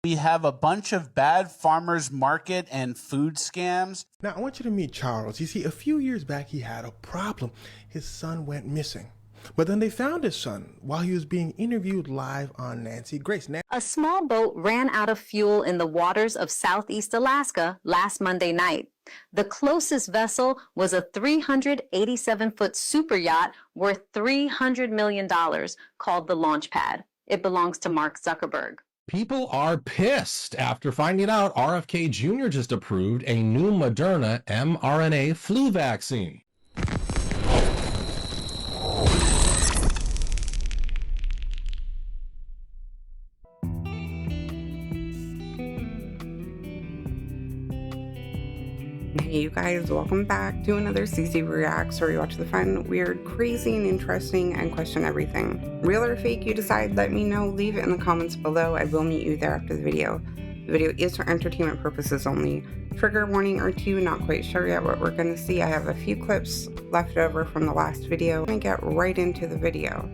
We have a bunch of bad farmers market and food scams. Now, I want you to meet Charles. You see, a few years back, he had a problem. His son went missing. But then they found his son while he was being interviewed live on Nancy Grace. A small boat ran out of fuel in the waters of Southeast Alaska last Monday night. The closest vessel was a 387-foot super yacht worth $300 million called the Launchpad. It belongs to Mark Zuckerberg. People are pissed after finding out RFK Jr. just approved a new Moderna mRNA flu vaccine. Hey you guys, welcome back to another CC Reacts, where we watch the fun, weird, crazy, and interesting and question everything. Real or fake, you decide, let me know, leave it in the comments below. I will meet you there after the video. The video is for entertainment purposes only. Trigger warning or two, not quite sure yet what we're going to see. I have a few clips left over from the last video. I'm going to get right into the video.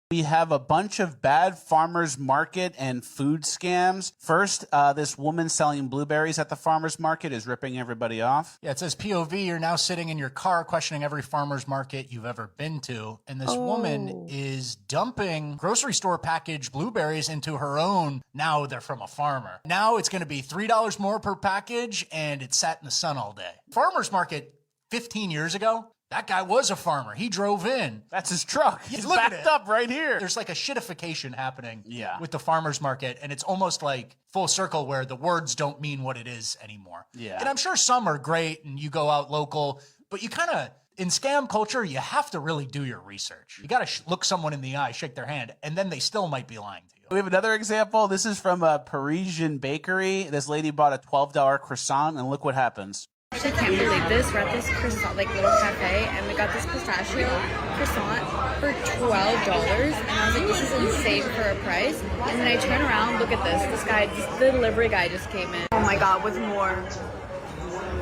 We have a bunch of bad farmers market and food scams. First, this woman selling blueberries at the farmers market is ripping everybody off. Yeah, it says POV, you're now sitting in your car questioning every farmer's market you've ever been to. And this woman is dumping grocery store packaged blueberries into her own. Now they're from a farmer. Now it's going to be $3 more per package, and it sat in the sun all day. Farmer's market 15 years ago, that guy was a farmer. He drove in. That's his truck. He's backed up right here. There's like a shitification happening with the farmer's market, and it's almost like full circle where the words don't mean what it is anymore. Yeah. And I'm sure some are great and you go out local, but you kind of, in scam culture, you have to really do your research. You got to look someone in the eye, shake their hand, and then they still might be lying to you. We have another example. This is from a Parisian bakery. This lady bought a $12 croissant, and look what happens. I can't believe this. We're at this croissant, like little cafe, and we got this pistachio croissant for $12. And I was like, this is insane for a price. And then I turn around, look at this. The delivery guy just came in. Oh my God, what's more?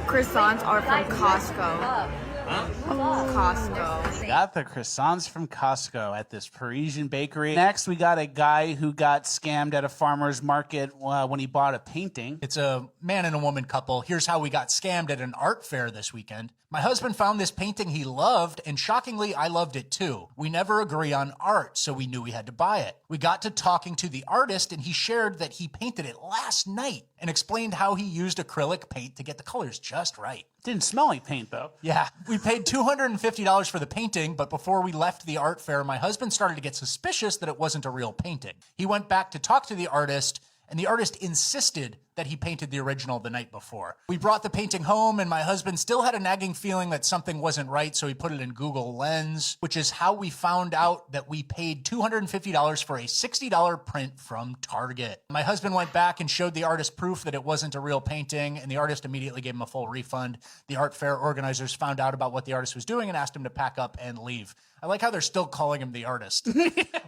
Croissants are from Costco. Costco. Got the croissants from Costco at this Parisian bakery. Next, we got a guy who got scammed at a farmer's market when he bought a painting. It's a man and a woman couple. Here's how we got scammed at an art fair this weekend. My husband found this painting he loved, and shockingly, I loved it too. We never agree on art, so we knew we had to buy it. We got to talking to the artist, and he shared that he painted it last night and explained how he used acrylic paint to get the colors just right. Didn't smell like paint, though. Yeah, we paid $250 for the painting, but before we left the art fair, my husband started to get suspicious that it wasn't a real painting. He went back to talk to the artist, and the artist insisted that he painted the original the night before. We brought the painting home, and my husband still had a nagging feeling that something wasn't right, so he put it in Google Lens, which is how we found out that we paid $250 for a $60 print from Target. My husband went back and showed the artist proof that it wasn't a real painting, and the artist immediately gave him a full refund. The art fair organizers found out about what the artist was doing and asked him to pack up and leave. I like how they're still calling him the artist.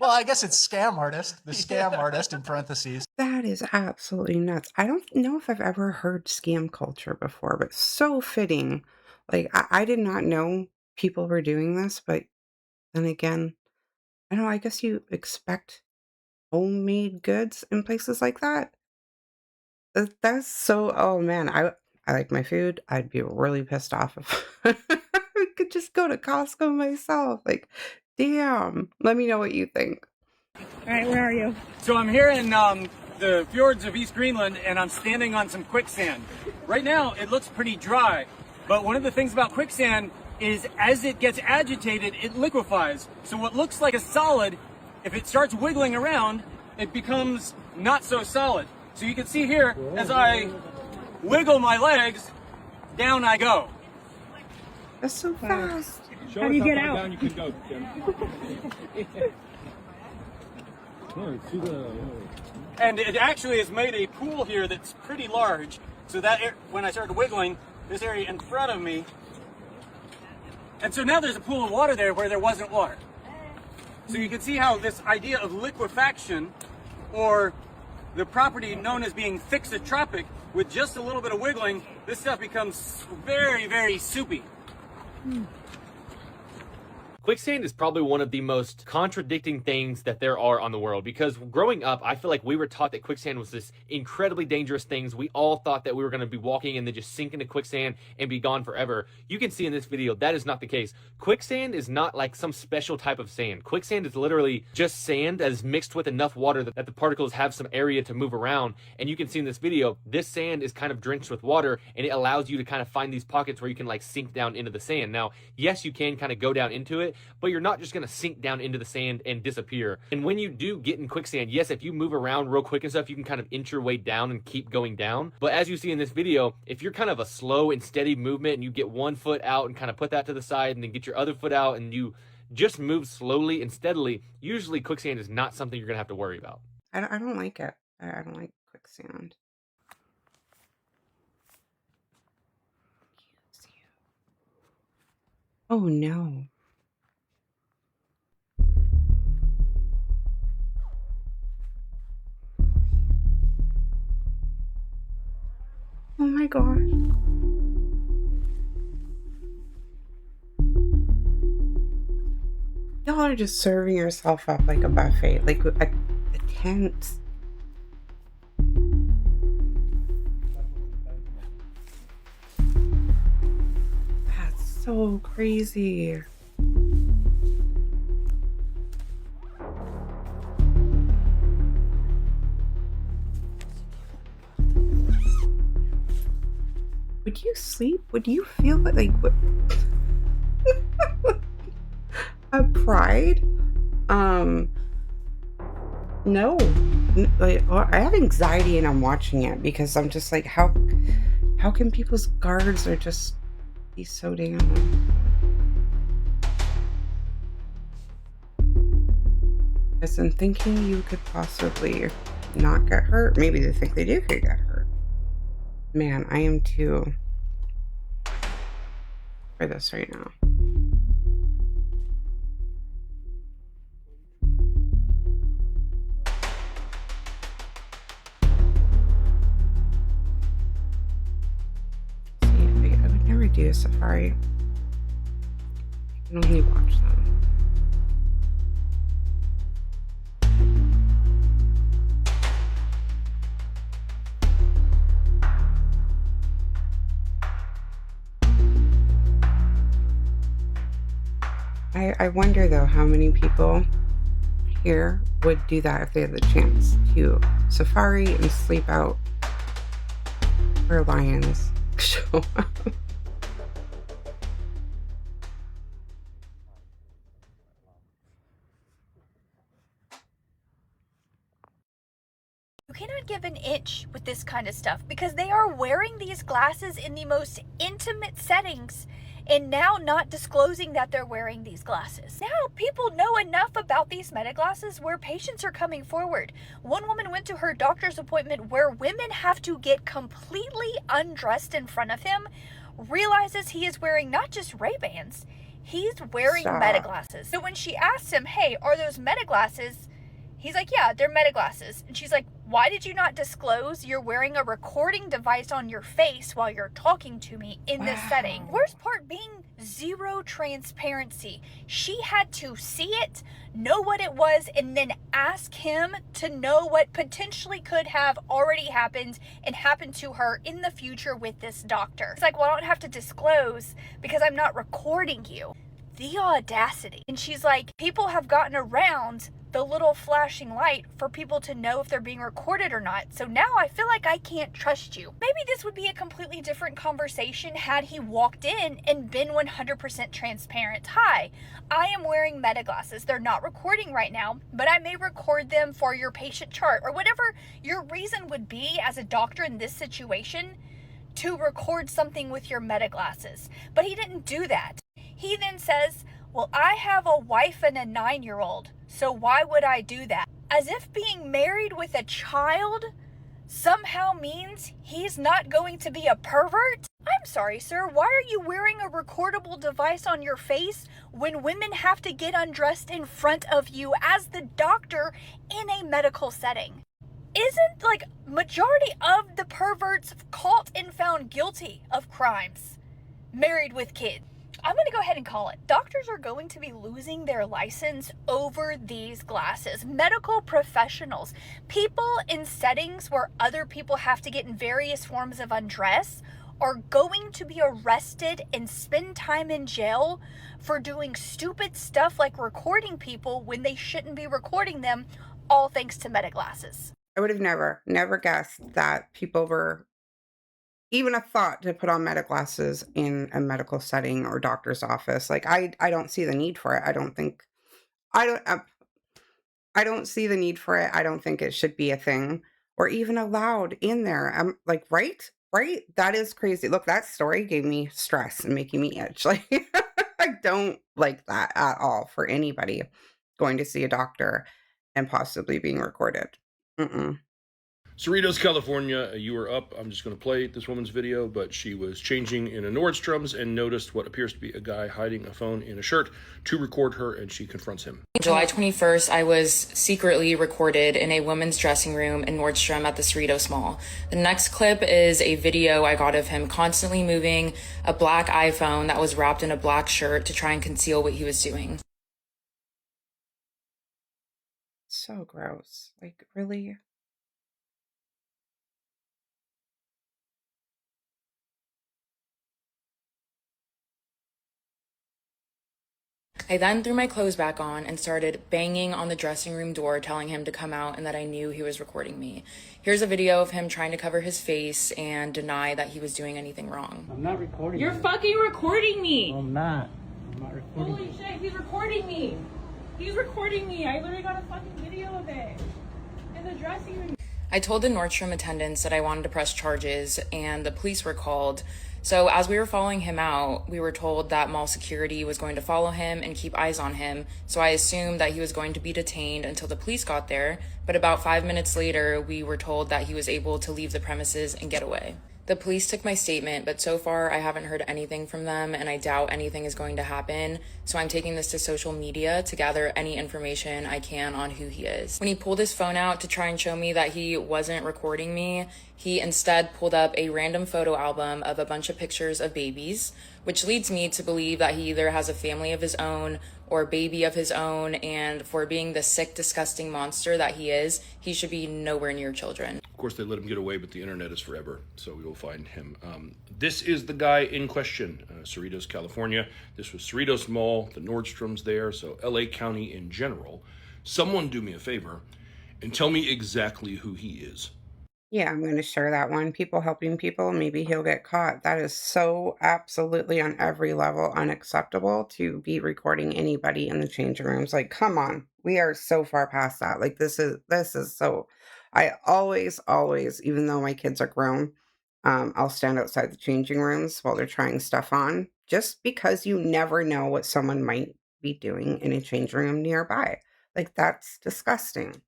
Well, I guess it's scam artist, the scam artist in parentheses. That is absolutely nuts. I don't know if I've ever heard scam culture before, but so fitting. Like, I did not know people were doing this, but then again, I don't know, I guess you expect homemade goods in places like that. That's so, oh man, I like my food. I'd be really pissed off if I could just go to Costco myself. Like, damn. Let me know what you think. All right, where are you? So I'm here in the fjords of East Greenland, and I'm standing on some quicksand. Right now, it looks pretty dry, but one of the things about quicksand is as it gets agitated, it liquefies. So what looks like a solid, if it starts wiggling around, it becomes not so solid. So you can see here, as I wiggle my legs, down I go. That's so fast. How do you get out? Down you can go, Jim. And it actually has made a pool here that's pretty large. So that when I started wiggling, this area in front of me, and so now there's a pool of water there where there wasn't water. So you can see how this idea of liquefaction, or the property known as being thixotropic, with just a little bit of wiggling, this stuff becomes very, very soupy. Quicksand is probably one of the most contradicting things that there are on the world, because growing up, I feel like we were taught that quicksand was this incredibly dangerous thing. We all thought that we were going to be walking and then just sink into quicksand and be gone forever. You can see in this video that is not the case. Quicksand is not like some special type of sand. Quicksand is literally just sand that is mixed with enough water that the particles have some area to move around. And you can see in this video, this sand is kind of drenched with water, and it allows you to kind of find these pockets where you can like sink down into the sand. Now, yes, you can kind of go down into it, but you're not just going to sink down into the sand and disappear. And when you do get in quicksand, yes, if you move around real quick and stuff, you can kind of inch your way down and keep going down. But as you see in this video, if you're kind of a slow and steady movement and you get one foot out and kind of put that to the side and then get your other foot out and you just move slowly and steadily, usually quicksand is not something you're going to have to worry about. I don't like it. I don't like quicksand. Oh no. Oh my gosh. Y'all are just serving yourself up like a buffet, like a tent. That's so crazy. Would you sleep? Would you feel like what? A pride? No. Like, I have anxiety and I'm watching it because I'm just like, how can people's guards are just be so damn? Because I'm thinking you could possibly not get hurt. Maybe they think they do could get hurt. Man, I am too for this right now. See, I would never do a safari. I can only watch them. I wonder though how many people here would do that if they had the chance to safari and sleep out where lions show up. You cannot give an inch with this kind of stuff because they are wearing these glasses in the most intimate settings and now not disclosing that they're wearing these glasses. Now people know enough about these meta glasses where patients are coming forward. One woman went to her doctor's appointment where women have to get completely undressed in front of him, realizes he is wearing not just Ray-Bans, he's wearing meta glasses. So when she asked him, hey, are those meta glasses? He's like, yeah, they're meta glasses. And she's like, why did you not disclose you're wearing a recording device on your face while you're talking to me in this setting? Worst part being zero transparency. She had to see it, know what it was, and then ask him to know what potentially could have already happened and happened to her in the future with this doctor. It's like, well, I don't have to disclose because I'm not recording you. The audacity. And she's like, people have gotten around the little flashing light for people to know if they're being recorded or not. So now I feel like I can't trust you. Maybe this would be a completely different conversation had he walked in and been 100% transparent. Hi, I am wearing meta glasses. They're not recording right now, but I may record them for your patient chart or whatever your reason would be as a doctor in this situation to record something with your meta glasses. But he didn't do that. He then says, well, I have a wife and a 9-year-old, so why would I do that? As if being married with a child somehow means he's not going to be a pervert? I'm sorry, sir, why are you wearing a recordable device on your face when women have to get undressed in front of you as the doctor in a medical setting? Isn't, like, majority of the perverts caught and found guilty of crimes married with kids? I'm going to go ahead and call it. Doctors are going to be losing their license over these glasses. Medical professionals, people in settings where other people have to get in various forms of undress, are going to be arrested and spend time in jail for doing stupid stuff like recording people when they shouldn't be recording them, all thanks to meta glasses. I would have never guessed that people were even a thought to put on meta glasses in a medical setting or doctor's office. Like, I don't see the need for it. I don't see the need for it. I don't think it should be a thing or even allowed in there. I'm like, right? Right? That is crazy. Look, that story gave me stress and making me itch. Like, I don't like that at all for anybody going to see a doctor and possibly being recorded. Mm-mm. Cerritos, California, you were up. I'm just going to play this woman's video, but she was changing in a Nordstrom's and noticed what appears to be a guy hiding a phone in a shirt to record her, and she confronts him. July 21st, I was secretly recorded in a women's dressing room in Nordstrom at the Cerritos Mall. The next clip is a video I got of him constantly moving a black iPhone that was wrapped in a black shirt to try and conceal what he was doing. So gross. Like, really? I then threw my clothes back on and started banging on the dressing room door, telling him to come out and that I knew he was recording me. Here's a video of him trying to cover his face and deny that he was doing anything wrong. I'm not recording You're you. fucking recording me! I'm not recording. Holy shit, he's recording me! He's recording me! I literally got a fucking video of it in the dressing room. I told the Nordstrom attendants that I wanted to press charges and the police were called. So as we were following him out, we were told that mall security was going to follow him and keep eyes on him. So I assumed that he was going to be detained until the police got there. But about 5 minutes later, we were told that he was able to leave the premises and get away. The police took my statement, but so far I haven't heard anything from them and I doubt anything is going to happen. So I'm taking this to social media to gather any information I can on who he is. When he pulled his phone out to try and show me that he wasn't recording me, he instead pulled up a random photo album of a bunch of pictures of babies, which leads me to believe that he either has a family of his own or a baby of his own, and for being the sick, disgusting monster that he is, he should be nowhere near children. Of course, they let him get away, but the internet is forever, so we will find him. This is the guy in question, Cerritos, California. This was Cerritos Mall, the Nordstrom's there, so LA County in general. Someone do me a favor and tell me exactly who he is. Yeah, I'm going to share that one. People helping people, maybe he'll get caught. That is so absolutely on every level unacceptable to be recording anybody in the changing rooms. Like, come on. We are so far past that. Like, this is so, I always, even though my kids are grown, I'll stand outside the changing rooms while they're trying stuff on, just because you never know what someone might be doing in a change room nearby. Like, that's disgusting.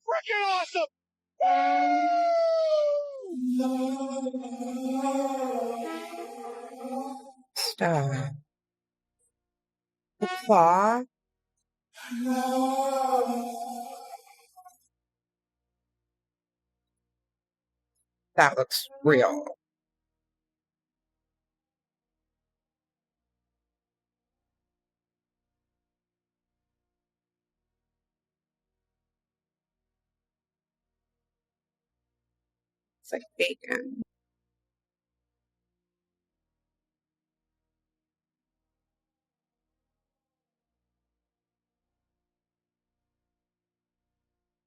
Freaking awesome! Stop. The claw? That looks real. It's like bacon.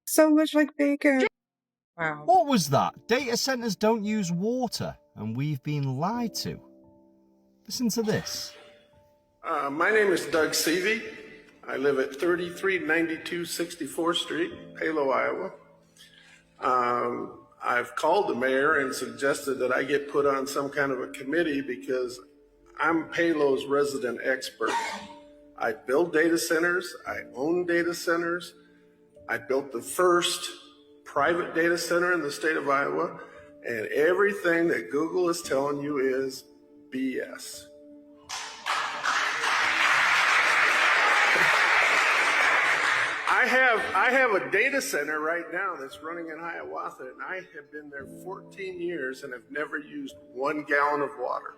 So much like bacon. Wow. What was that? Data centers don't use water, and we've been lied to. Listen to this. My name is Doug Seavey. I live at 3392 64th Street, Palo, Iowa. I've called the mayor and suggested that I get put on some kind of a committee because I'm Palo's resident expert. I build data centers. I own data centers. I built the first private data center in the state of Iowa, and everything that Google is telling you is BS. I have a data center right now that's running in Hiawatha, and I have been there 14 years and have never used 1 gallon of water.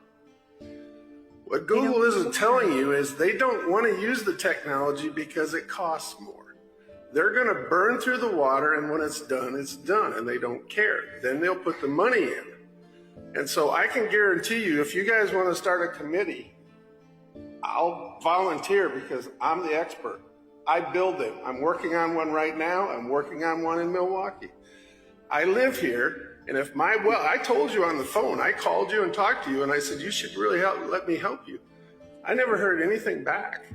What Google isn't telling you is they don't want to use the technology because it costs more. They're going to burn through the water, and when it's done, and they don't care. Then they'll put the money in. And so I can guarantee you, if you guys want to start a committee, I'll volunteer because I'm the expert. I build them. I'm working on one right now. I'm working on one in Milwaukee. I live here, and if I told you on the phone, I called you and talked to you, and I said, you should really let me help you. I never heard anything back.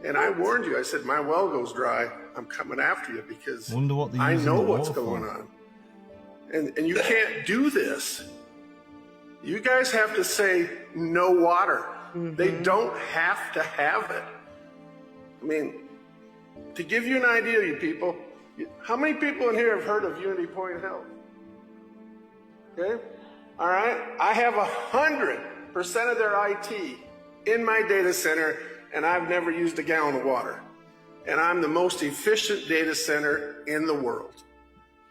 And I warned you. I said, my well goes dry. I'm coming after you because I know what's going on. And you can't do this. You guys have to say no water. They don't have to have it. I mean, to give you an idea, you people, how many people in here have heard of Unity Point Health? Okay? All right? I have 100% of their IT in my data center, and I've never used a gallon of water. And I'm the most efficient data center in the world.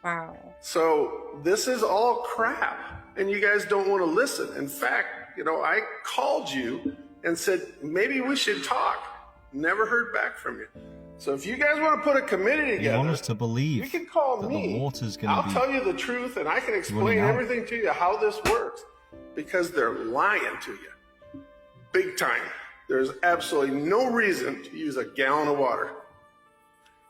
Wow. So this is all crap, and you guys don't want to listen. In fact, I called you and said, maybe we should talk. Never heard back from you. So if you guys want to put a committee together, you want us to believe you can call that me. The water's gonna I'll tell you the truth, and I can explain everything to you how this works, because they're lying to you. Big time. There's absolutely no reason to use a gallon of water.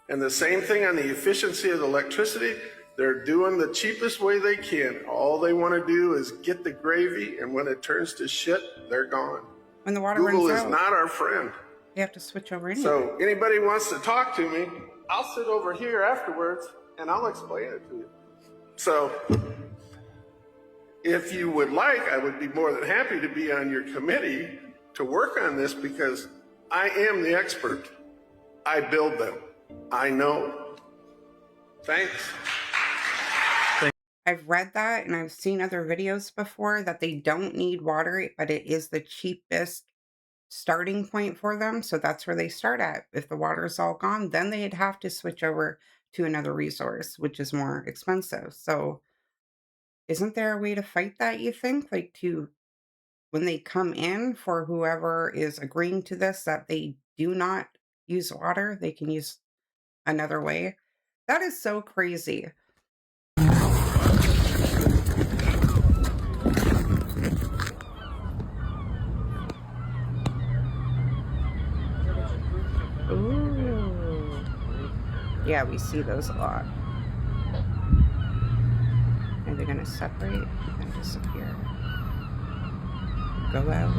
And the same thing on the efficiency of the electricity. They're doing the cheapest way they can. All they want to do is get the gravy, and when it turns to shit, they're gone. When the water Google runs is out, not our friend. you have to switch over anyway. So anybody wants to talk to me, I'll sit over here afterwards and I'll explain it to you. So if you would like, I would be more than happy to be on your committee to work on this, because I am the expert. I build them. I know. Thanks. I've read that and I've seen other videos before that they don't need water, but it is the cheapest starting point for them. So that's where they start at. If the water is all gone, then they'd have to switch over to another resource, which is more expensive. So isn't there a way to fight that, you think? Like, when they come in, for whoever is agreeing to this, that they do not use water, they can use another way? That is so crazy. Ooh. Yeah, we see those a lot. Are they going to separate and disappear? Go out.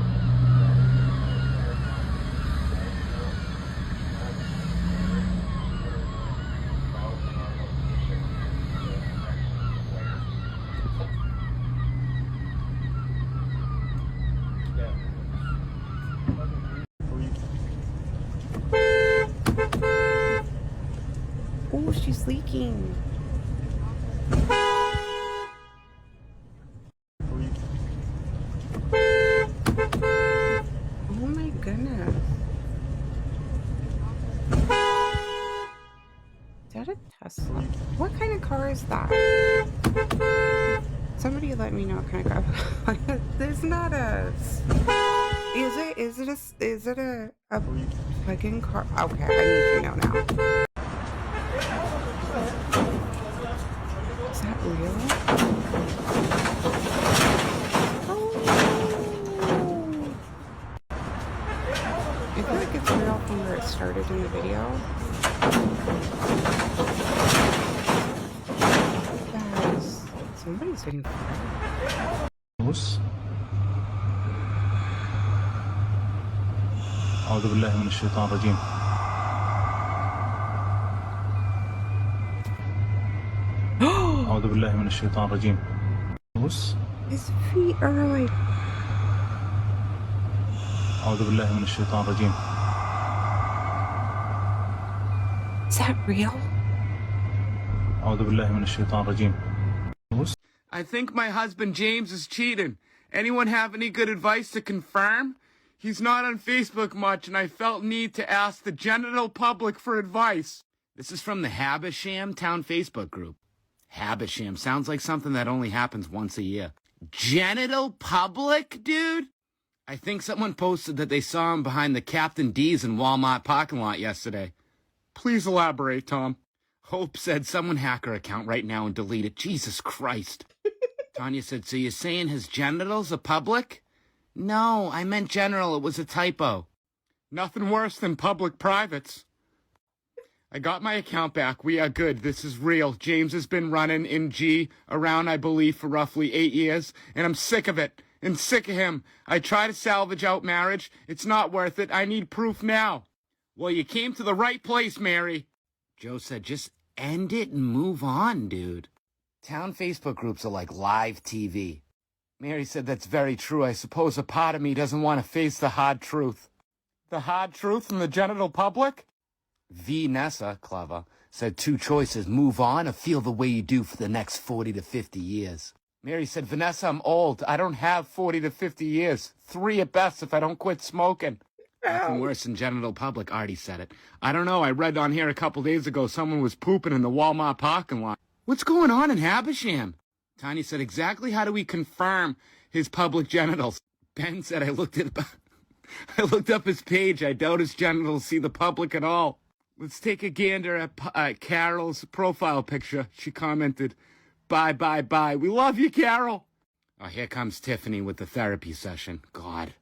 Oh, she's leaking. Oh my goodness. Is that a Tesla? What kind of car is that? Somebody let me know what kind of car. There's not a... Is it a plug-in car? Okay, I need to know now. Is that real? Oh. I feel like it's real from where it started in the video. Guys, somebody's getting fired. أعوذ بالله من الشيطان الرجيم. أعوذ بالله من الشيطان الرجيم. His feet are like... أعوذ بالله من الشيطان الرجيم. Is that real? أعوذ بالله من الشيطان الرجيم. I think my husband James is cheating. Anyone have any good advice to confirm? He's not on Facebook much, and I felt need to ask the general public for advice. This is from the Habisham Town Facebook group. Habisham sounds like something that only happens once a year. Genital public, dude? I think someone posted that they saw him behind the Captain D's in Walmart parking lot yesterday. Please elaborate, Tom. Hope said someone hack her account right now and delete it. Jesus Christ. Tanya said, so you're saying his genitals are public? No, I meant general. It was a typo. Nothing worse than public privates. I got my account back. We are good. This is real. James has been running in G around, I believe, for roughly 8 years, and I'm sick of it. And sick of him. I try to salvage out marriage. It's not worth it. I need proof now. Well, you came to the right place, Mary. Joe said, just end it and move on, dude. Town Facebook groups are like live TV. Mary said, that's very true. I suppose a part of me doesn't want to face the hard truth. The hard truth from the genital public? Nessa, clever, said 2 choices, move on or feel the way you do for the next 40 to 50 years. Mary said, Vanessa, I'm old. I don't have 40 to 50 years. 3 at best if I don't quit smoking. Nothing worse than genital public. Artie said it. I don't know. I read on here a couple days ago someone was pooping in the Walmart parking lot. What's going on in Habisham? Tanya said, exactly how do we confirm his public genitals? Ben said, I looked up his page. I doubt his genitals see the public at all. Let's take a gander at Carol's profile picture. She commented, bye, bye, bye. We love you, Carol. Oh, here comes Tiffany with the therapy session. God.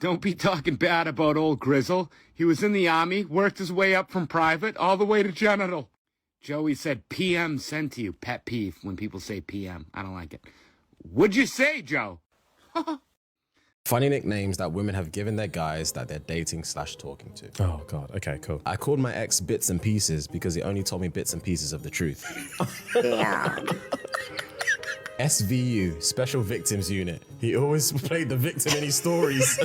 Don't be talking bad about old Grizzle. He was in the army, worked his way up from private, all the way to genital. Joey said, PM sent to you. Pet peeve when people say PM. I don't like it. What'd you say, Joe? Funny nicknames that women have given their guys that they're dating/talking to. Oh, God. Okay, cool. I called my ex Bits and Pieces because he only told me bits and pieces of the truth. Yeah. SVU, Special Victims Unit. He always played the victim in his stories.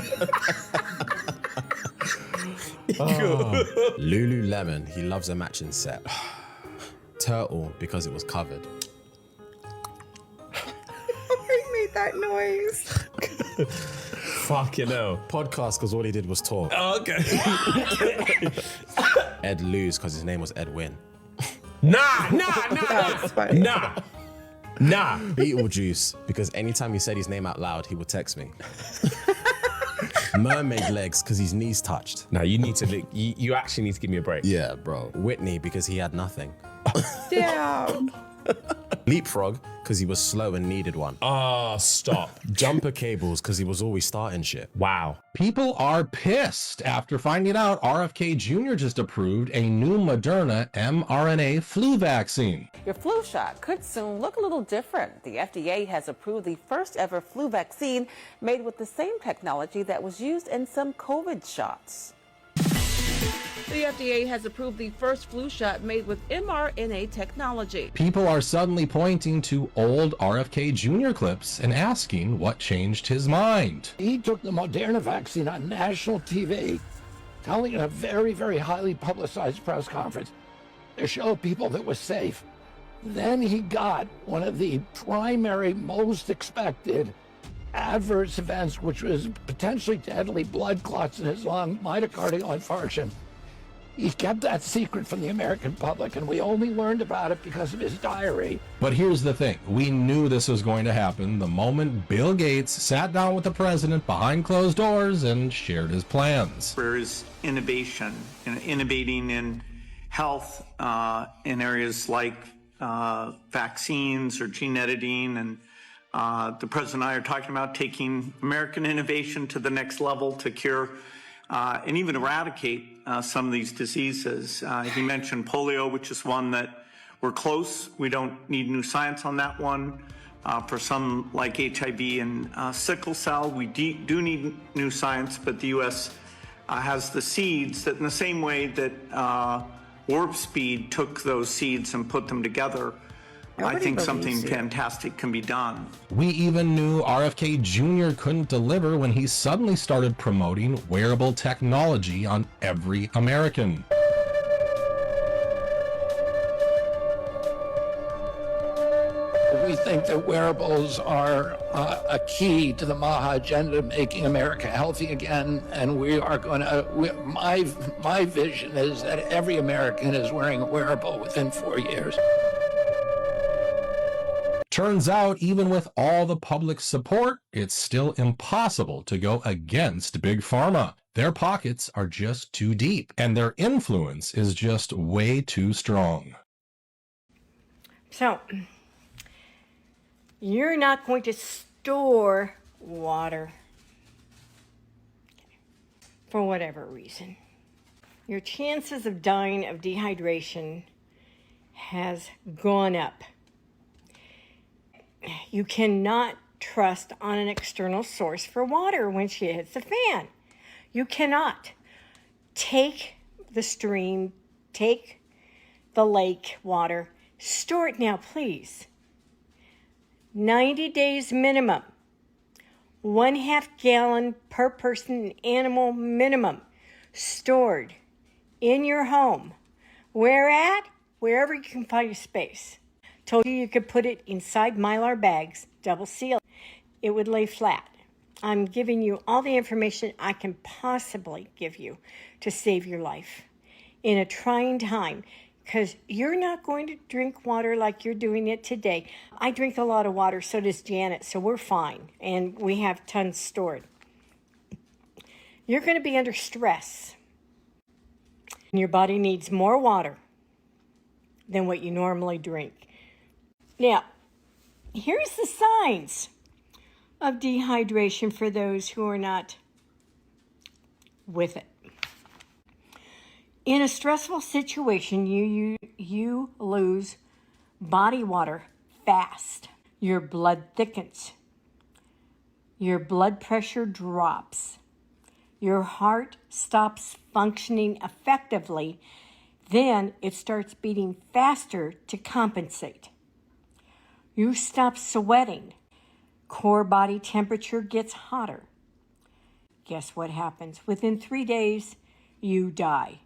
Lululemon. He loves a matching set. Turtle, because it was covered. I made that noise. Fucking hell. Podcast, because all he did was talk. Oh, okay. Ed Lose, because his name was Edwin. Nah. Beetlejuice, because anytime he said his name out loud, he would text me. Mermaid legs, because his knees touched. No, you need to, you actually need to give me a break. Yeah, bro. Whitney, because he had nothing. Damn. Leapfrog, because he was slow and needed one. Oh, stop. Jumper cables, because he was always starting shit. Wow. People are pissed after finding out RFK Jr. just approved a new Moderna mRNA flu vaccine. Your flu shot could soon look a little different. The FDA has approved the first ever flu vaccine made with the same technology that was used in some COVID shots. The FDA has approved the first flu shot made with mRNA technology. People are suddenly pointing to old RFK Jr. clips and asking what changed his mind. He took the Moderna vaccine on national TV, telling in a very, very highly publicized press conference to show people that was safe. Then he got one of the primary, most expected adverse events, which was potentially deadly blood clots in his lung, myocardial infarction. He kept that secret from the American public, and we only learned about it because of his diary. But here's the thing. We knew this was going to happen the moment Bill Gates sat down with the president behind closed doors and shared his plans. There is innovation, innovating in health in areas like vaccines or gene editing, and the president and I are talking about taking American innovation to the next level to cure and even eradicate some of these diseases. He mentioned polio, which is one that we're close. We don't need new science on that one. For some like HIV and sickle cell, we do need new science, but the U.S. Has the seeds that in the same way that Warp Speed took those seeds and put them together, I think something fantastic can be done. We even knew RFK Jr. couldn't deliver when he suddenly started promoting wearable technology on every American. think that wearables are a key to the MAHA agenda, making America healthy again. And we are going to, my vision is that every American is wearing a wearable within 4 years. Turns out, even with all the public support, it's still impossible to go against Big Pharma. Their pockets are just too deep, and their influence is just way too strong. So, you're not going to store water for whatever reason. Your chances of dying of dehydration has gone up. You cannot trust on an external source for water when shit hits the fan. You cannot. Take the stream, take the lake water, store it now, please. 90 days minimum. 1/2 gallon per person and animal minimum. Stored in your home. Where at? Wherever you can find a space. Told you could put it inside Mylar bags, double seal. It would lay flat. I'm giving you all the information I can possibly give you to save your life in a trying time, because you're not going to drink water like you're doing it today. I drink a lot of water, so does Janet, so we're fine, and we have tons stored. You're going to be under stress. Your body needs more water than what you normally drink. Now, here's the signs of dehydration for those who are not with it. In a stressful situation, you lose body water fast. Your blood thickens. Your blood pressure drops. Your heart stops functioning effectively. Then it starts beating faster to compensate. You stop sweating. Core body temperature gets hotter. Guess what happens? Within 3 days, you die.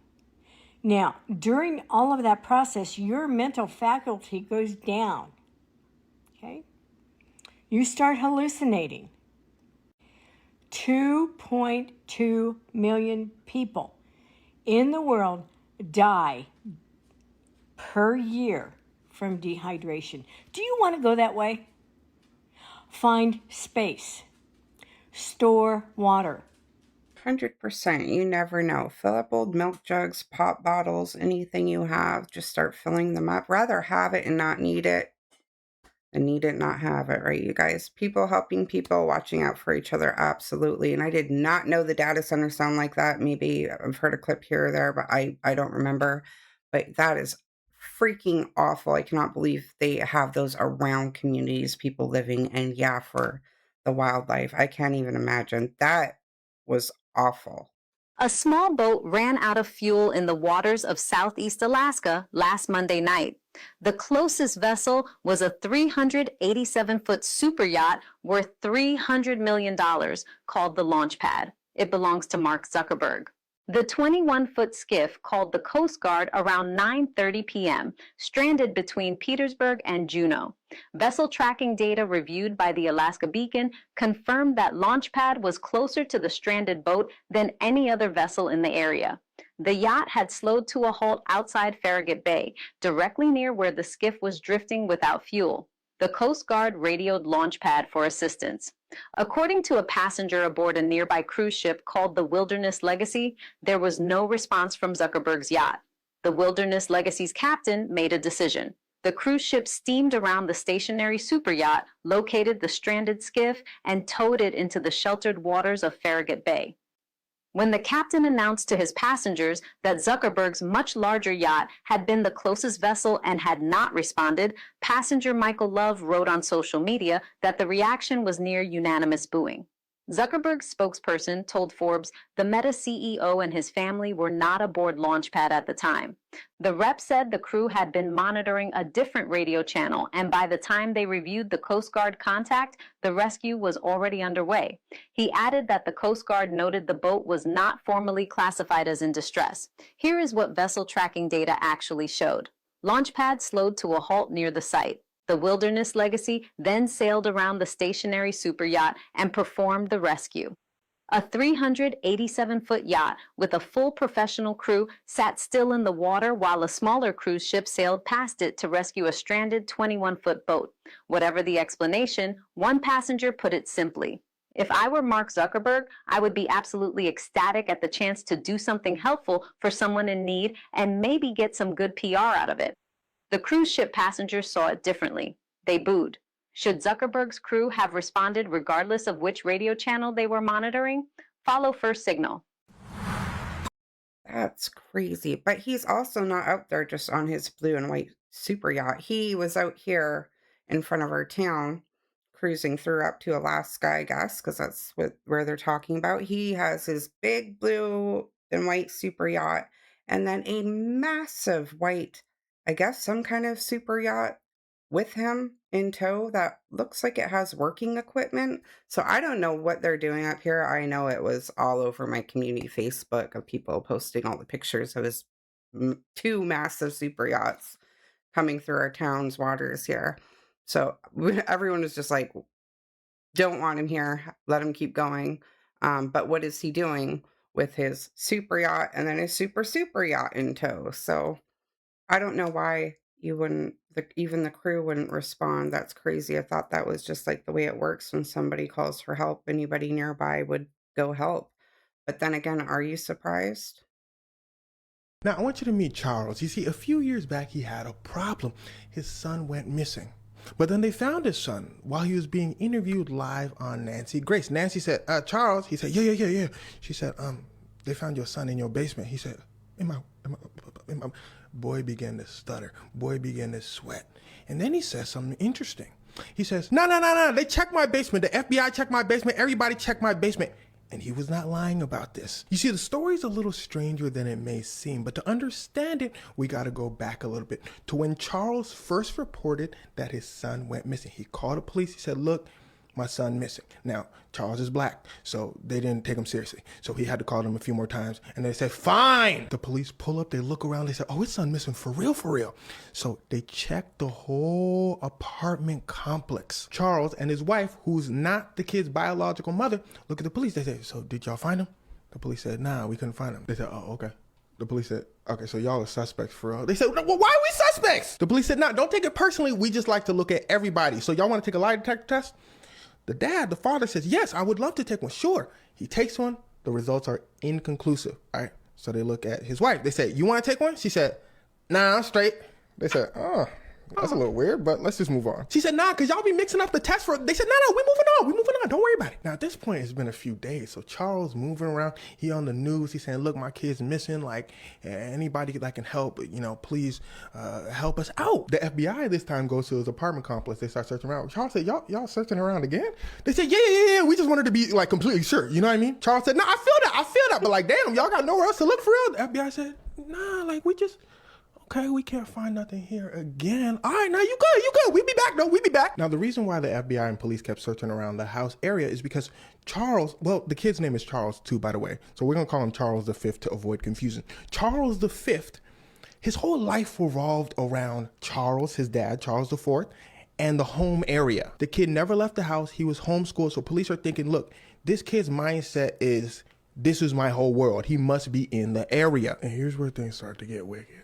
Now, during all of that process, your mental faculty goes down. Okay? You start hallucinating. 2.2 million people in the world die per year from dehydration. Do you want to go that way? Find space. Store water. 100%. You never know. Fill up old milk jugs, pop bottles, anything you have. Just start filling them up. Rather have it and not need it than need it, not have it, right, you guys? People helping people, watching out for each other, absolutely. And I did not know the data centers sound like that. Maybe I've heard a clip here or there, but I don't remember. But that is freaking awful. I cannot believe they have those around communities, people living, and yeah, for the wildlife. I can't even imagine. That was awful. A small boat ran out of fuel in the waters of Southeast Alaska last Monday night. The closest vessel was a 387-foot superyacht worth $300 million called the Launchpad. It belongs to Mark Zuckerberg. The 21-foot skiff called the Coast Guard around 9:30 p.m., stranded between Petersburg and Juneau. Vessel tracking data reviewed by the Alaska Beacon confirmed that Launchpad was closer to the stranded boat than any other vessel in the area. The yacht had slowed to a halt outside Farragut Bay, directly near where the skiff was drifting without fuel. The Coast Guard radioed Launchpad for assistance. According to a passenger aboard a nearby cruise ship called the Wilderness Legacy, there was no response from Zuckerberg's yacht. The Wilderness Legacy's captain made a decision. The cruise ship steamed around the stationary superyacht, located the stranded skiff, and towed it into the sheltered waters of Farragut Bay. When the captain announced to his passengers that Zuckerberg's much larger yacht had been the closest vessel and had not responded, passenger Michael Love wrote on social media that the reaction was near unanimous booing. Zuckerberg's spokesperson told Forbes the Meta CEO and his family were not aboard Launchpad at the time. The rep said the crew had been monitoring a different radio channel, and by the time they reviewed the Coast Guard contact, the rescue was already underway. He added that the Coast Guard noted the boat was not formally classified as in distress. Here is what vessel tracking data actually showed. Launchpad slowed to a halt near the site. The Wilderness Legacy then sailed around the stationary superyacht and performed the rescue. A 387-foot yacht with a full professional crew sat still in the water while a smaller cruise ship sailed past it to rescue a stranded 21-foot boat. Whatever the explanation, one passenger put it simply: if I were Mark Zuckerberg, I would be absolutely ecstatic at the chance to do something helpful for someone in need and maybe get some good PR out of it. The cruise ship passengers saw it differently. They booed. Should Zuckerberg's crew have responded regardless of which radio channel they were monitoring? Follow First Signal. That's crazy. But he's also not out there just on his blue and white super yacht. He was out here in front of our town, cruising through up to Alaska, I guess, because that's where they're talking about. He has his big blue and white super yacht, and then a massive white, I guess, some kind of super yacht with him in tow that looks like it has working equipment. So I don't know what they're doing up here. I know it was all over my community Facebook of people posting all the pictures of his two massive super yachts coming through our town's waters here. So everyone was just like, don't want him here, let him keep going. But what is he doing with his super yacht and then his super yacht in tow? So I don't know why you wouldn't, even the crew wouldn't respond. That's crazy. I thought that was just like the way it works when somebody calls for help, anybody nearby would go help. But then again, are you surprised? Now, I want you to meet Charles. You see, a few years back, he had a problem. His son went missing. But then they found his son while he was being interviewed live on Nancy Grace. Nancy said, Charles, he said, yeah. She said, they found your son in your basement. He said, in my boy began to stutter. Boy began to sweat. And then he says something interesting. He says, no. They checked my basement. The FBI checked my basement. Everybody checked my basement. And he was not lying about this. You see, the story's a little stranger than it may seem, but to understand it, we got to go back a little bit to when Charles first reported that his son went missing. He called the police. He said, look, my son missing. Now, Charles is black, so they didn't take him seriously. So he had to call them a few more times, and they said, fine. The police pull up, they look around, they say, oh, his son missing for real. So they checked the whole apartment complex. Charles and his wife, who's not the kid's biological mother, look at the police. They say, so did y'all find him? The police said, nah, we couldn't find him. They said, oh, okay. The police said, okay, so y'all are suspects for real. They said, well, why are we suspects? The police said, no, don't take it personally. We just like to look at everybody. So y'all want to take a lie detector test? The father says, yes, I would love to take one. Sure. He takes one. The results are inconclusive. All right. So they look at his wife. They say, you want to take one? She said, nah, I'm straight. They said, oh, that's a little weird, but let's just move on. She said, nah, because y'all be mixing up the test for... They said, no, we moving on. Don't worry about it. Now, at this point, it's been a few days. So Charles moving around. He on the news. He's saying, look, my kid's missing. Like, anybody that can help, please help us out. The FBI this time goes to his apartment complex. They start searching around. Charles said, y'all searching around again? They said, yeah. We just wanted to be, like, completely sure. You know what I mean? Charles said, no, I feel that. But, like, damn, y'all got nowhere else to look for real? The FBI said, nah, like, we just... Okay, we can't find nothing here again. All right, now you good. We be back, though. We be back. Now, the reason why the FBI and police kept searching around the house area is because Charles, well, the kid's name is Charles, too, by the way. So we're going to call him Charles V to avoid confusion. Charles V, his whole life revolved around Charles, his dad, Charles IV, and the home area. The kid never left the house. He was homeschooled. So police are thinking, look, this kid's mindset is, this is my whole world. He must be in the area. And here's where things start to get wicked.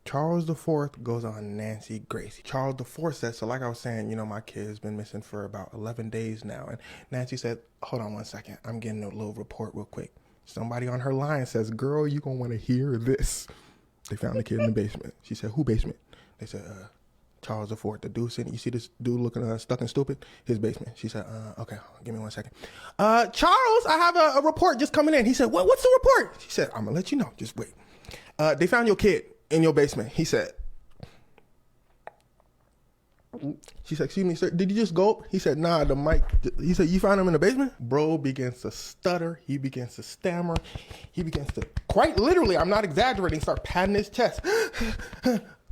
Charles IV goes on Nancy Grace. Charles IV says, so like I was saying, my kid has been missing for about 11 days now. And Nancy said, hold on one second. I'm getting a little report real quick. Somebody on her line says, girl, you gonna want to hear this. They found the kid in the basement. She said, who basement? They said, Charles IV, the dude sitting, you see this dude looking stuck and stupid? His basement. She said, okay, give me 1 second. Charles, I have a report just coming in. He said, what's the report? She said, I'm gonna let you know, just wait. They found your kid in your basement. He said, she said, excuse me, sir, did you just gulp? He said, nah, the mic. He said, you found him in the basement? Bro begins to stutter. He begins to stammer. He begins to, quite literally, I'm not exaggerating, start patting his chest.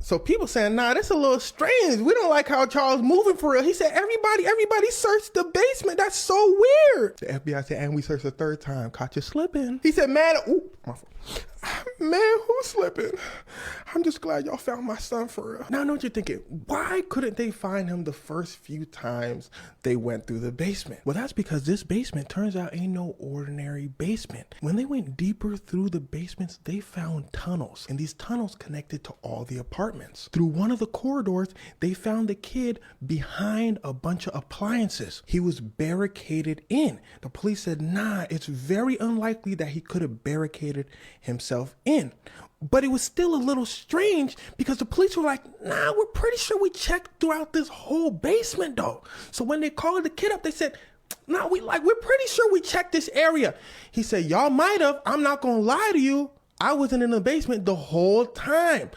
So people saying, nah, that's a little strange. We don't like how Charles moving for real. He said, everybody searched the basement. That's so weird. The FBI said, and we searched the third time. Caught you slipping. He said, man, ooh, my fault. Man, who's slipping? I'm just glad y'all found my son for real. Now I know what you're thinking. Why couldn't they find him the first few times they went through the basement? Well, that's because this basement turns out ain't no ordinary basement. When they went deeper through the basements, they found tunnels, and these tunnels connected to all the apartments. Through one of the corridors, they found the kid behind a bunch of appliances. He was barricaded in. The police said, nah, it's very unlikely that he could have barricaded himself in. But it was still a little strange because the police were like, nah, we're pretty sure we checked throughout this whole basement though. So when they called the kid up, they said, nah, we're pretty sure we checked this area. He said, y'all might have. I'm not gonna lie to you. I wasn't in the basement the whole time.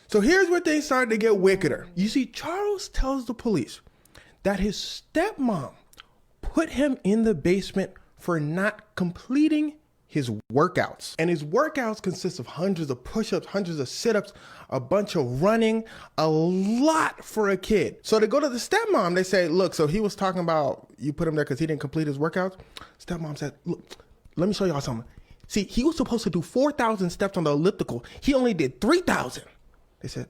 So here's where things started to get wickeder. You see, Charles tells the police that his stepmom put him in the basement for not completing his workouts. And his workouts consist of hundreds of push-ups, hundreds of sit-ups, a bunch of running, a lot for a kid. So they go to the stepmom, they say, look, so he was talking about you put him there because he didn't complete his workouts. Stepmom said, look, let me show y'all something. See, he was supposed to do 4,000 steps on the elliptical. He only did 3,000. They said,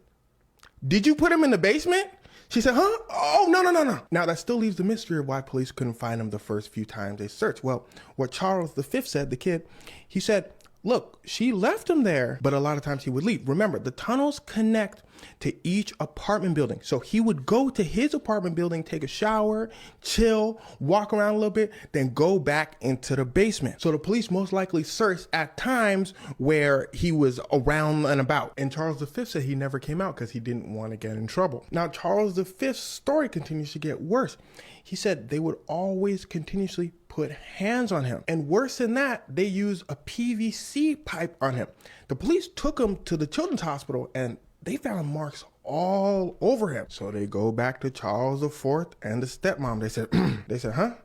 did you put him in the basement? She said, huh? Oh, no. Now, that still leaves the mystery of why police couldn't find him the first few times they searched. Well, what Charles V said, the kid, he said, look, she left him there, but a lot of times he would leave. Remember, the tunnels connect to each apartment building. So he would go to his apartment building, take a shower, chill, walk around a little bit, then go back into the basement. So the police most likely searched at times where he was around and about. And Charles V said he never came out because he didn't want to get in trouble. Now, Charles V's story continues to get worse. He said they would always continuously put hands on him. And worse than that, they used a PVC pipe on him. The police took him to the children's hospital and they found marks all over him. So they go back to Charles IV and the stepmom. They said, huh?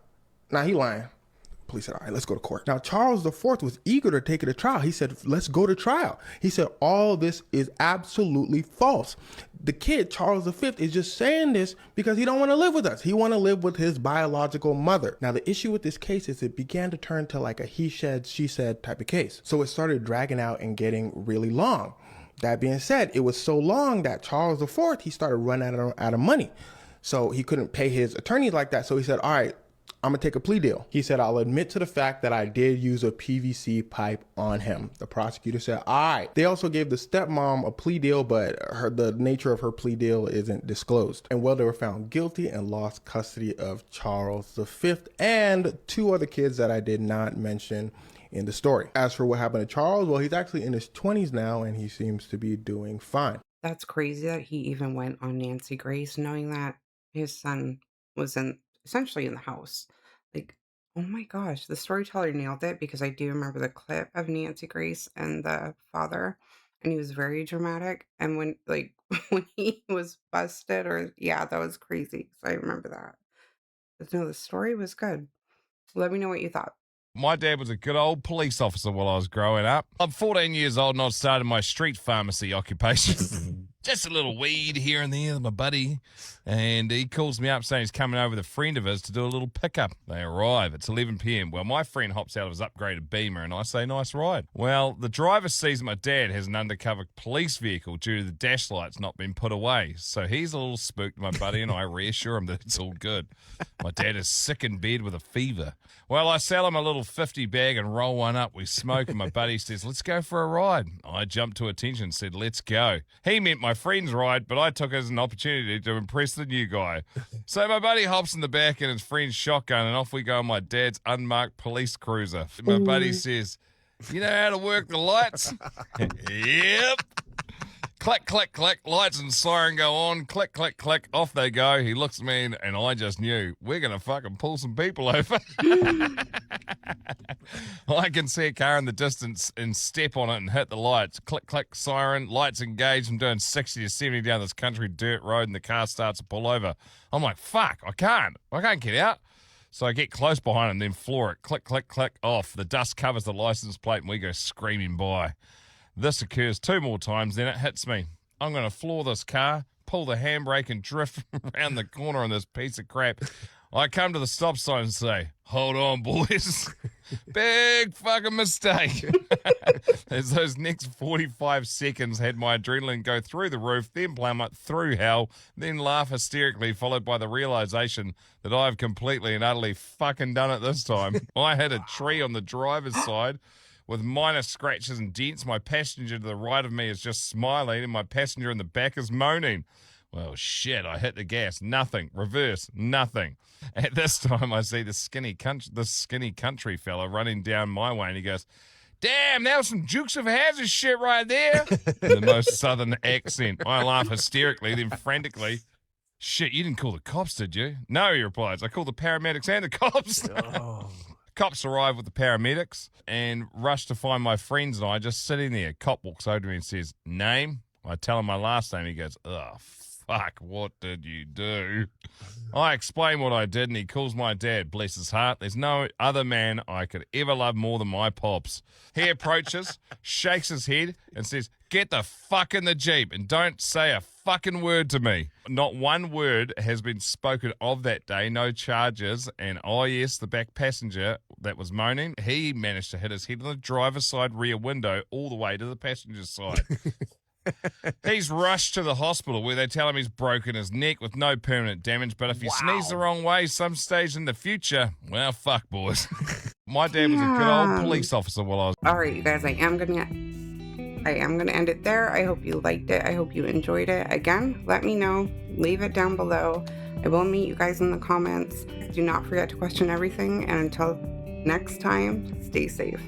Nah, he lying. Police said, all right, let's go to court. Now, Charles IV was eager to take it to trial. He said, let's go to trial. He said, all this is absolutely false. The kid, Charles V, is just saying this because he don't want to live with us. He want to live with his biological mother. Now, the issue with this case is it began to turn to like a he said, she said type of case. So it started dragging out and getting really long. That being said, it was so long that Charles IV, he started running out of money. So he couldn't pay his attorneys like that. So he said, all right, I'm gonna take a plea deal. He said, I'll admit to the fact that I did use a PVC pipe on him. The prosecutor said, all right. They also gave the stepmom a plea deal, but the nature of her plea deal isn't disclosed. And well, they were found guilty and lost custody of Charles V and two other kids that I did not mention in the story. As for what happened to Charles, well, he's actually in his 20s now and he seems to be doing fine. That's crazy that he even went on Nancy Grace knowing that his son was essentially in the house. Like, oh my gosh, the storyteller nailed it because I do remember the clip of Nancy Grace and the father, and he was very dramatic. And when when he was busted, that was crazy. So I remember that. But no, the story was good. Let me know what you thought. My dad was a good old police officer while I was growing up. I'm 14 years old and I started my street pharmacy occupation. Just a little weed here and there with my buddy. And he calls me up saying he's coming over with a friend of his to do a little pickup. They arrive. It's 11 p.m. Well, my friend hops out of his upgraded Beamer and I say, nice ride. Well, the driver sees that my dad has an undercover police vehicle due to the dash lights not being put away. So he's a little spooked, my buddy, and I reassure him that it's all good. My dad is sick in bed with a fever. Well, I sell him a little 50 bag and roll one up. We smoke and my buddy says, let's go for a ride. I jumped to attention and said, let's go. He meant my friend's ride, but I took it as an opportunity to impress the new guy. So my buddy hops in the back in his friend's shotgun and off we go on my dad's unmarked police cruiser. My buddy says, you know how to work the lights? Yep. Click, click, click, lights and siren go on, click, click, click, off they go. He looks at me and I just knew, we're going to fucking pull some people over. I can see a car in the distance and step on it and hit the lights. Click, click, siren, lights engaged. I'm doing 60 to 70 down this country dirt road and the car starts to pull over. I'm like, fuck, I can't get out. So I get close behind and then floor it. Click, click, click, off. The dust covers the license plate and we go screaming by. This occurs 2 more times, then it hits me. I'm going to floor this car, pull the handbrake and drift around the corner on this piece of crap. I come to the stop sign and say, hold on, boys. Big fucking mistake. As those next 45 seconds had my adrenaline go through the roof, then plummet through hell, then laugh hysterically, followed by the realization that I've completely and utterly fucking done it this time. I hit a tree on the driver's side with minor scratches and dents. My passenger to the right of me is just smiling, and my passenger in the back is moaning. Well, shit, I hit the gas. Nothing. Reverse. Nothing. At this time, I see the skinny country fella running down my way, and he goes, damn, that was some Dukes of Hazzard shit right there. In the most southern accent. I laugh hysterically, then frantically, shit, you didn't call the cops, did you? No, he replies. I called the paramedics and the cops. Cops arrive with the paramedics and rush to find my friends and I just sitting there. Cop walks over to me and says, name? I tell him my last name. He goes, oh, fuck, what did you do? I explain what I did, and he calls my dad. Bless his heart. There's no other man I could ever love more than my pops. He approaches, shakes his head, and says, get the fuck in the Jeep and don't say a fucking word to me. Not one word has been spoken of that day, no charges, and oh yes, the back passenger that was moaning, he managed to hit his head on the driver's side rear window all the way to the passenger side. He's rushed to the hospital where they tell him he's broken his neck with no permanent damage, but if he sneezes the wrong way some stage in the future, well, fuck, boys. My dad was a good old police officer while I was... All right, you guys, I am gonna end it there. I hope you liked it. I hope you enjoyed it. Again, let me know. Leave it down below. I will meet you guys in the comments. Do not forget to question everything, and until next time, stay safe.